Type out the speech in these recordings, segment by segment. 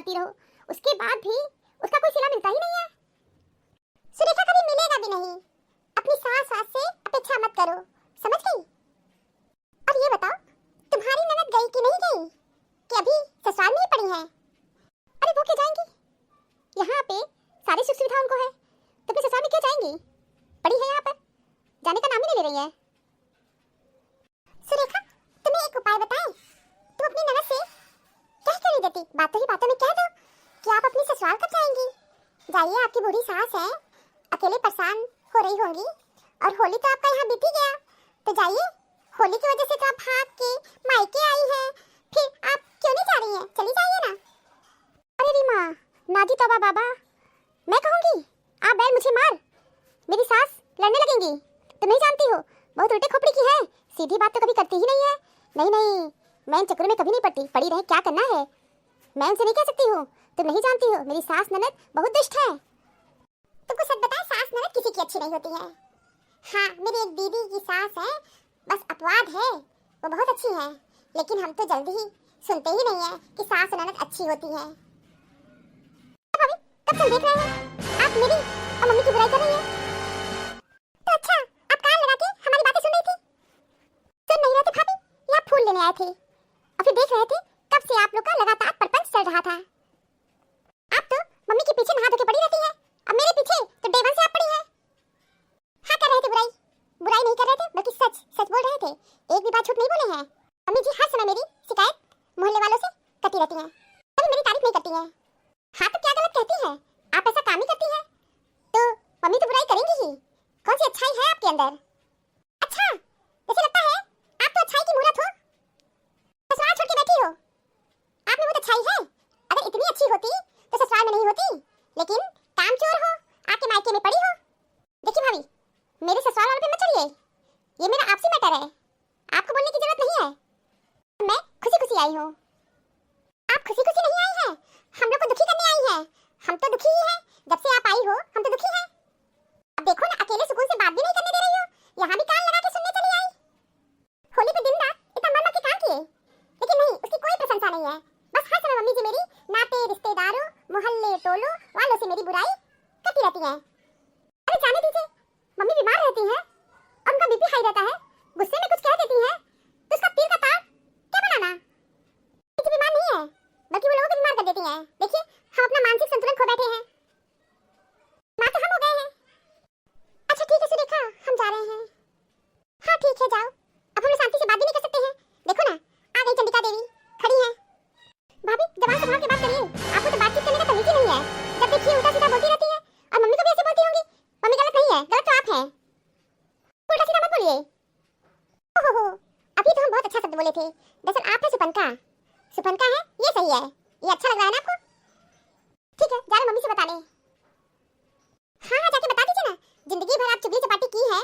करती रहो, उसके बाद भी उसका कोई सिला मिलता ही नहीं है। सुरेखा कभी मिलेगा भी नहीं। अपनी सास से अपेक्षा मत करो, समझ गई? और ये बताओ, तुम्हारी ननद गई कि नहीं गई, कि अभी ससुराल में ही पड़ी है? अरे वो क्यों जाएंगी, यहाँ पे सारी सुख सुविधा उनको है, तो फिर ससुराल में क्यों जाएंगी? पड़ी है यहाँ पर, जाने का नाम ही नहीं ले रही है। सुरेखा, तुम्हें एक उपाय बताएं? तुम अपनी ननद से कह क्यों नहीं देती? बातों ही बातों में कह दो कि आप अपनी ससुराल कब जाएंगी। जाइए, आपकी बूढ़ी सास है, अकेले परेशान हो रही होंगी, और होली तो आपका यहाँ बीत ही गया, तो जाइए, होली की वजह से तो आप भाग के मायके आई हैं, फिर आप क्यों नहीं जा रही हैं? चली जाइए ना। अरे रीमा, नाजी तौबा बाबा, मैं कहूँगी आप बैल मुझे मार, मेरी सास लड़ने लगेंगी। तुम नहीं जानती हो, बहुत उल्टे खोपड़ी की है, सीधी बात तो कभी करती ही नहीं है। नहीं नहीं, मैं इन चक्करों में कभी नहीं पड़ती, पड़ी रहे क्या करना है, मैं उनसे नहीं कह सकती हूँ। तुम नहीं जानती हो, मेरी सास ननद बहुत दुष्ट है। तुमको सच बताएं, सास ननद किसी की अच्छी नहीं होती है। हाँ, मेरी एक दीदी की सास है, बस अपवाद है, वो बहुत अच्छी है, लेकिन हम तो जल्दी ही सुनते ही नहीं है कि सास ननद अच्छी होती है। भाभी, कब से देख रहे हैं आप मेरी और मम्मी की बुराई कर रही हैं। तो अच्छा, आप कान लगा के हमारी बातें सुन रही थी? सुन नहीं रहे थे भाभी, यहाँ फूल लेने आए थे, और फिर देख रहे थे कब से आप लोग का लगातार परपंच चल रहा था। आप तो मम्मी के पीछे नहा धो के पड़ी रहती है, अब मेरे पीछे तो डे वन से आप पड़ी है। हाँ, कर रहे थे बुराई, बुराई नहीं कर रहे थे, बल्कि सच सच बोल रहे थे, एक भी बात झूठ नहीं बोले हैं। मम्मी जी हर समय मेरी शिकायत मोहल्ले वालों से करती रहती हैं, कभी मेरी तारीफ नहीं करती हैं। हाँ, तो क्या गलत कहती हैं? आप ऐसा काम ही करती हैं, तो मम्मी तो बुराई करेंगी ही। कौन सी अच्छाई है आपके अंदर? अच्छा, जैसे लगता है आप तो अच्छाई की मूरत हो, ससुराल छोड़ के बैठी हो। आप में वो अच्छाई है, अगर इतनी अच्छी होती तो ससुराल में नहीं होती, लेकिन कामचोर हो, आके मायके में पड़ी हो। देखिए भाभी, मेरे ससुराल वालों पे मत चढ़िए, ये मेरा आपसी मैटर है, आपको बोलने की जरूरत नहीं है। मैं खुशी खुशी आई हूँ। आप खुशी खुशी नहीं आई हैं, हम लोग को दुखी करने आई हैं। हम तो दुखी ही हैं, जब से आप आई हो हम तो दुखी हैं। अब देखो ना, अकेले सुकून से बात भी नहीं करने दे रही हो, यहाँ भी कान लगा के सुनने चली आई। होली पे दिन रात इतना मर मर के काम किए, लेकिन नहीं, उसकी कोई प्रशंसा नहीं है। बस हर समय मम्मी जी मेरी नाते रिश्तेदारों मोहल्ले टोलों वालों से मेरी बुराई करती रहती हैं। अरे जाने दीजिए, मम्मी बीमार रहती हैं और उनका बीपी हाई रहता है, गुस्से में कुछ कह देती हैं तो उसका तीर का तार क्या बनाना। मम्मी बीमार नहीं है, बल्कि वो लोगों को बीमार कर देती हैं। देखिए, हम अपना मानसिक संतुलन खो बैठे हैं, माँ तो हम हो गए हैं। अच्छा ठीक है सुरेखा, हम जा रहे हैं। हाँ ठीक है, जाओ, अब हम लोग शांति से बात भी नहीं कर सकते हैं। देखो ना, आ गई चंडिका देवी, खड़ी है। भाभी, जबान संभाल के बात करिए, आपको तो बातचीत करने का तमीज ही नहीं है, जब देखिए उल्टा सीधा बोलती रहती है, और मम्मी को भी ऐसे बोलती होंगी। मम्मी गलत नहीं है, गलत तो आप हैं, उल्टा सीधा मत बोलिए। ओहो, अभी तो हम बहुत अच्छा शब्द बोले थे, दरअसल आप है सुपनका। सुपनका है, ये सही है, ये अच्छा लग रहा है ना आपको? ठीक है, जा रहे मम्मी से बताने। हाँ हाँ, जाके बता दीजिए ना, जिंदगी भर आप चुगली चपाटी की है,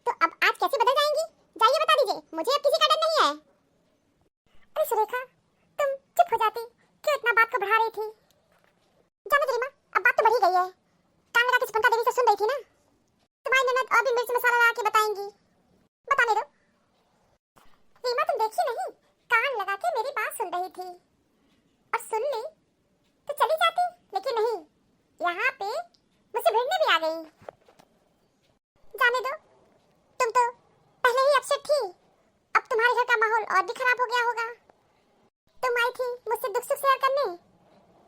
तो अब आज कैसे बदल जाएंगी? जाइए बता दीजिए, मुझे अब किसी का डर नहीं है। अरे सुरेखा, तुम चुप हो जाती, क्यों इतना बात को बढ़ा रही थी? जाने दो रीमा, अब बात तो बढ़ ही गई है, कान लगा के सुपनका देवी से सुन रही थी ना, तुम्हारी ननद और भी मिर्च मसाला लगा के बताएंगी, बताने दो। रीमा, तुम देखी नहीं, कान लगा के मेरी बात सुन रही थी, और सुन ली तो चली जाती, लेकिन नहीं, यहाँ पे मुझसे भिड़ने भी आ गई। जाने दो, तुम तो पहले ही अपसेट थी, अब तुम्हारे घर का माहौल और भी खराब हो गया होगा। तुम आई थी मुझसे दुख सुख शेयर करने,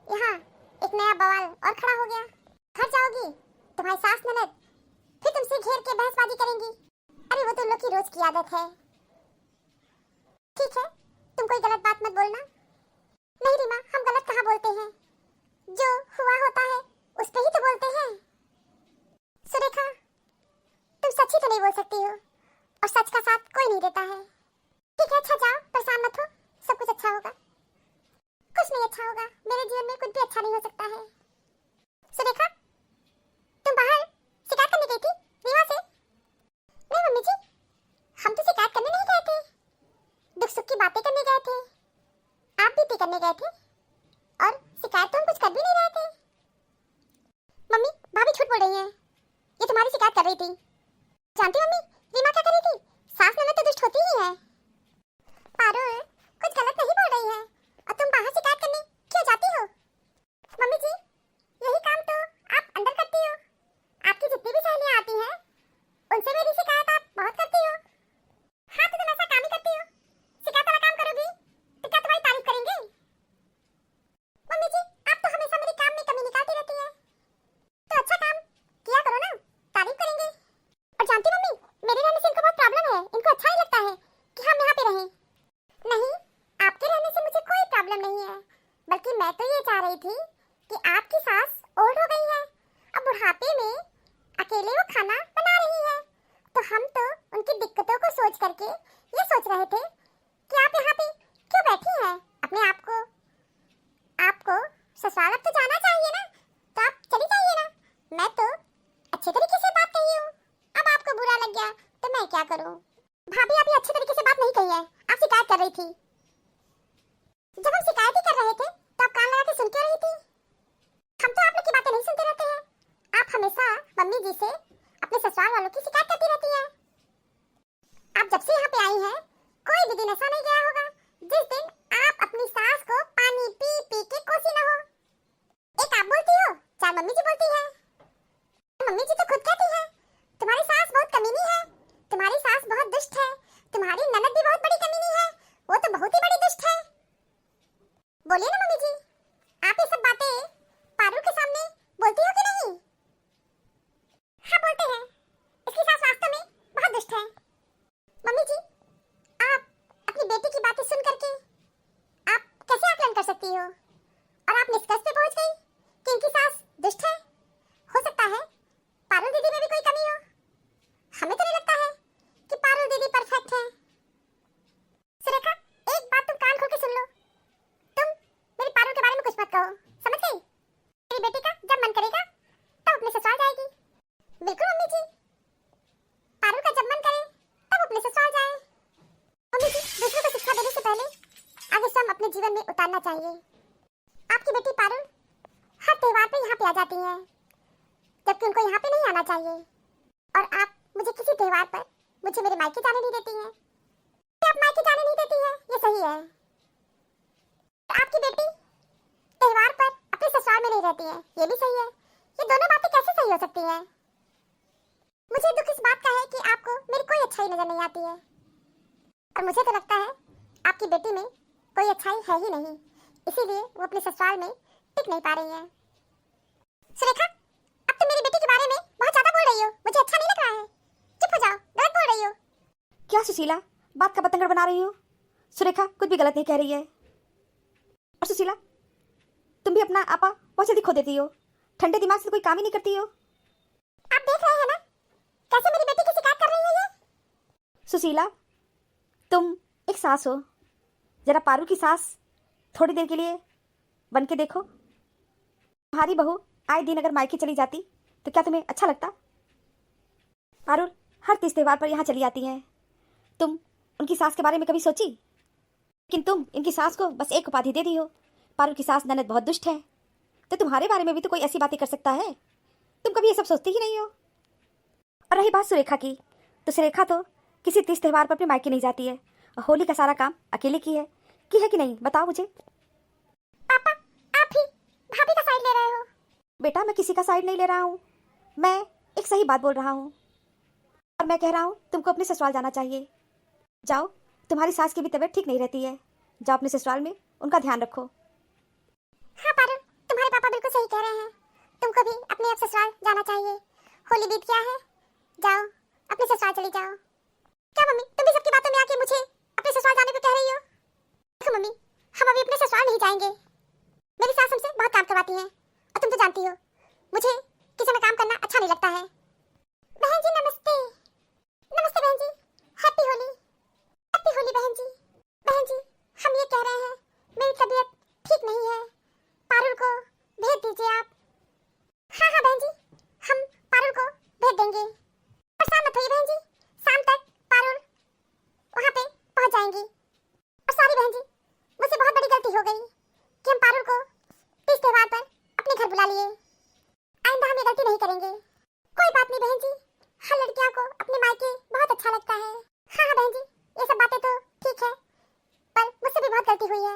यहाँ एक नया बवाल और खड़ा हो गया। घर जाओगी, तुम्हारी सास ननद फिर तुमसे घेर के बहसबाजी करेंगी। अरे वो तो लोग की रोज की आदत है। ठीक है, तुम कोई गलत बात मत बोलना। नहीं रीमा, हम गलत कहाँ बोलते हैं, जो हुआ होता है उस पे ही तो बोलते हैं। सुरेखा, तुम सच ही तो नहीं बोल सकती हो, और सच का साथ कोई नहीं देता है। ठीक है, अच्छा जाओ, परेशान मत हो, सब कुछ अच्छा होगा। कुछ नहीं अच्छा होगा, मेरे जीवन में कुछ भी अच्छा नहीं हो सकता है। सुरेखा, तुम बाहर शिकायत करने गई थी रीमा से? नहीं मम्मी जी, हम तो शिकायत करने नहीं गए थे, दुख सुख की बातें करने गए थे। आप भी करने गए थे, और शिकायत तो हम कुछ कर भी नहीं रहे थे। मम्मी, भाभी झूठ बोल रही हैं, ये तुम्हारी शिकायत कर रही थी। जानती मम्मी, रीमा क्या कर रही थी? सास ननद तो दुष्ट होती ही है। पारुल, कुछ गलत नहीं बोल रही है, और तुम बाहर शिकायत करने क्यों जाती हो? मैं तो ये चाह रही थी कि आपकी सास ओल्ड हो गई है, अब बुढ़ापे में अकेले वो खाना बना रही है, तो हम तो उनकी दिक्कतों को सोच करके ये सोच रहे थे कि आप यहाँ पे क्यों बैठी हैं। अपने आपको ससुराल अब तो जाना चाहिए ना, तो आप चली जाइए ना। मैं तो अच्छे तरीके से बात कही हूँ, अब आपको बुरा लग गया तो मैं क्या करूँ। भाभी अभी अच्छे तरीके से बात नहीं कही है, आप शिकायत कर रही थी। जब हम शिकायत ही कर रहे थे तो आप कान लगा के सुन क्यों रही थी। हम तो आप लोग की बातें नहीं सुनते रहते हैं, आप हमेशा मम्मी जी से अपने ससुराल वालों की शिकायत करती रहती हैं। आप जब से यहाँ पे आई हैं कोई भी दिन ऐसा नहीं गया होगा जिस दिन आप अपनी सास को पानी पी पी के कोसी ना हो। एक आप बोलती हो, चार मम्मी जी बोलती है। मम्मी जी तो खुद कहती है तुम्हारी सास बहुत कमीनी है, तुम्हारी सास बहुत दुष्ट है, तुम्हारी ननद भी बहुत बड़ी कमीनी है, वो तो बहुत ही बड़ी दुष्ट है। बोलिए ना मम्मी जी, आप ये सब बातें पारू के सामने बोलती हो कि नहीं। हाँ बोलते हैं, इसकी सास वास्तव में बहुत दुष्ट है। मम्मी जी, आप अपनी बेटी की बातें सुन करके आप कैसे आकलन कर सकती हो और आप निष्कर्ष पे पहुंच गई कि इनकी सास दुष्ट है। हो सकता है पारुल दीदी में भी कोई कमी हो, हमें तो नहीं लगता है कि पारुल दीदी परफेक्ट है। सुरेखा, एक बात तुम कान खोल के सुन लो, तुम मेरी पारुल के बारे में कुछ मत कहो, समझ गई। मेरी बेटी का जब मन करेगा तब अपने ससुराल जाएगी। बिल्कुल मम्मी जी, पारुल का जब मन करे तब अपने ससुराल जाए। मम्मी जी, दूसरों को शिक्षा देने से पहले आगे स्वयं अपने जीवन में उतारना चाहिए। आपकी बेटी पारुल हर त्योहार पे यहाँ पे आ जाती है, जबकि उनको यहाँ पे नहीं आना चाहिए। और आप मुझे किसी त्योहार पर मुझे मेरे मायके जाने नहीं देती हैं। आप मायके जाने नहीं देती हैं, ये सही है। आपकी बेटी त्योहार पर अपने ससुराल में नहीं रहती है, ये भी सही है। ये दोनों बातें कैसे सही हो सकती हैं। मुझे दुख इस बात का है कि आपको मेरी कोई अच्छाई नजर नहीं आती है, और मुझे तो लगता है आपकी बेटी में कोई अच्छाई है ही नहीं, इसीलिए वो अपने ससुराल में टिक नहीं पा रही है। सुरेखा, अब तुम मेरी बेटी के बारे में बहुत ज्यादा बोल रही हो, मुझे अच्छा नहीं लग रहा है। चुप हो जाओ, गलत बोल रही हो। क्या सुशीला, बात का बतंगड़ बना रही हो। सुरेखा कुछ भी गलत नहीं कह रही है। और सुशीला, तुम भी अपना आपा बहुत जल्दी खो देती हो, ठंडे दिमाग से कोई काम ही नहीं करती हो। आप देख रहे हैं ना कैसे मेरी बेटी की शिकायत कर रही है ये। सुशीला, तुम एक सास हो, जरा पारू की सास थोड़ी देर के लिए बन के देखो। तुम्हारी बहू आए दिन अगर मायके चली जाती तो क्या तुम्हें अच्छा लगता। पारुल हर तीज त्योहार पर यहाँ चली आती हैं, तुम उनकी सास के बारे में कभी सोची। लेकिन तुम इनकी सास को बस एक उपाधि दे दी हो, पारुल की सास ननद बहुत दुष्ट है। तो तुम्हारे बारे में भी तो कोई ऐसी बातें कर सकता है, तुम कभी ये सब सोचती ही नहीं हो। और रही बात सुरेखा की, तो सुरेखा तो किसी तीज त्योहार पर अपने मायके नहीं जाती है, और होली का सारा काम अकेले की है कि नहीं, बताओ मुझे। पापा, आप ही भाभी का साइड ले रहे हो। बेटा, मैं किसी का साइड नहीं ले रहा हूँ, मैं एक सही बात बोल रहा हूँ। और मैं कह रहा हूँ तुमको अपने ससुराल जाना चाहिए। जाओ, तुम्हारी सास की भी तबीयत ठीक नहीं रहती है, जाओ अपने ससुराल में उनका ध्यान रखो। हाँ पारुल, तुम्हारे पापा बिल्कुल सही कह रहे हैं, तुमको भी अपने अब ससुराल जाना चाहिए। होली बीत गया है, जाओ अपने ससुराल चली जाओ। क्या मम्मी, तुम भी सबकी बातों में आके मुझे अपने ससुराल जाने को कह रही हो। देखो मम्मी, हम अभी अपने ससुराल नहीं जाएंगे, मेरी सास हमसे बहुत काम करवाती है, और तुम तो जानती हो मुझे किचन में काम करना अच्छा नहीं लगता है। बहन जी नमस्ते। नमस्ते बहन जी, हैप्पी होली। हैप्पी होली बहन जी। बहन जी, हम ये कह रहे हैं मेरी तबीयत ठीक नहीं है, पारुल को भेज दीजिए आप। हाँ हाँ बहन जी, हम पारुल को भेज देंगे, परेशान मत होइए बहन जी, शाम तक पारुल वहाँ पे पहुँच जाएंगी। और सॉरी बहन जी, मुझसे बहुत बड़ी गलती हो गई कि हम पारुल को तीज त्योहार पर अपने घर बुला लिए। आइंदा हम ये गलती नहीं करेंगे। कोई बात नहीं बहन जी, हर लड़कियों को अपने मायके बहुत अच्छा लगता है। हाँ हाँ बहन जी, ये सब बातें तो ठीक है, पर मुझसे भी बहुत गलती हुई है।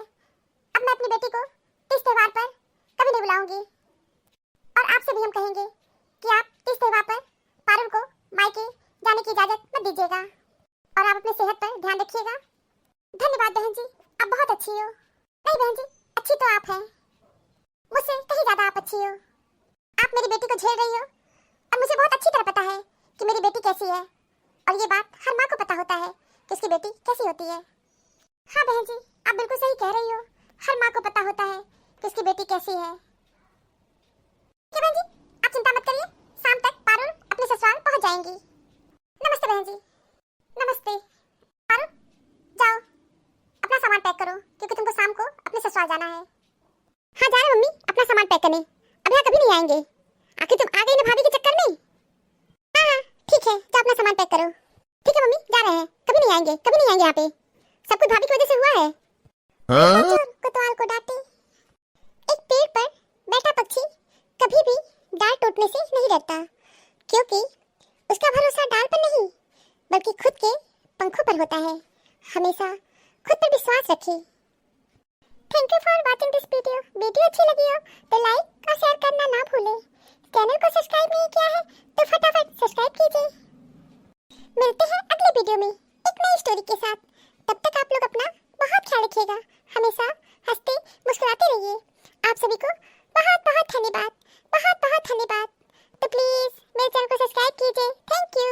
अब मैं अपनी बेटी को तीज त्योहार पर कभी नहीं बुलाऊंगी, और आपसे भी हम कहेंगे कि आप तीज त्योहार पर पारुल को मायके जाने की इजाजत मत दीजिएगा, और आप अपनी सेहत पर ध्यान रखिएगा। धन्यवाद बहन जी, आप बहुत अच्छी हो। नहीं बहन जी, अच्छी तो आप हैं, मुझसे कहीं ज्यादा आप अच्छी हो। आप मेरी बेटी को झेल रही हो, और मुझे बहुत अच्छी तरह पता है कि मेरी बेटी कैसी है, और ये बात हर माँ को पता होता है कि उसकी बेटी कैसी होती है। हाँ बहन जी, आप बिल्कुल सही कह रही हो, हर माँ को पता होता है कि उसकी बेटी कैसी है। ठीक है बहन जी, आप चिंता मत करिए, शाम तक पारुल अपने ससुराल पहुंच जाएंगी। नमस्ते बहन जी। नमस्ते। पारुल जाओ अपना सामान पैक करो, क्योंकि तुमको शाम को अपने ससुराल जाना है। हाँ जा रहे मम्मी अपना सामान पैक करने, अब यहाँ कभी नहीं आएंगे। आखिर तुम आ गई ना भाभी के चक्कर में। हाँ हाँ ठीक है, जाओ अपना सामान पैक करो। ठीक है मम्मी जा रहे हैं, कभी नहीं आएंगे, कभी नहीं आएंगे यहाँ पे। सब कुछ भाभी की वजह से हुआ है। चोर कोतवाल को डांटे। एक पेड़ पर बैठा पक्षी कभी भी डाल टूटने से नहीं डरता, क्योंकि उसका भरोसा डाल पर नहीं बल्कि खुद के पंखों पर होता है। हमेशा खुद पर विश्वास रखें। Thank you for watching this video. Video अच्छी लगी हो तो लाइक और शेयर करना ना भूलें। चैनल को सब्सक्राइब नहीं किया है तो फटाफट सब्सक्राइब कीजिए। मिलते हैं अगले वीडियो में एक नई स्टोरी के साथ। तब तक आप लोग अपना बहुत ख्याल रखिएगा। हमेशा हंसते मुस्कुराते रहिए। आप सभी को बहुत बहुत धन्यवाद, बहुत बहुत धन्यवाद। तो प्लीज मेरे चैनल को सब्सक्राइब कीजिए। Thank you.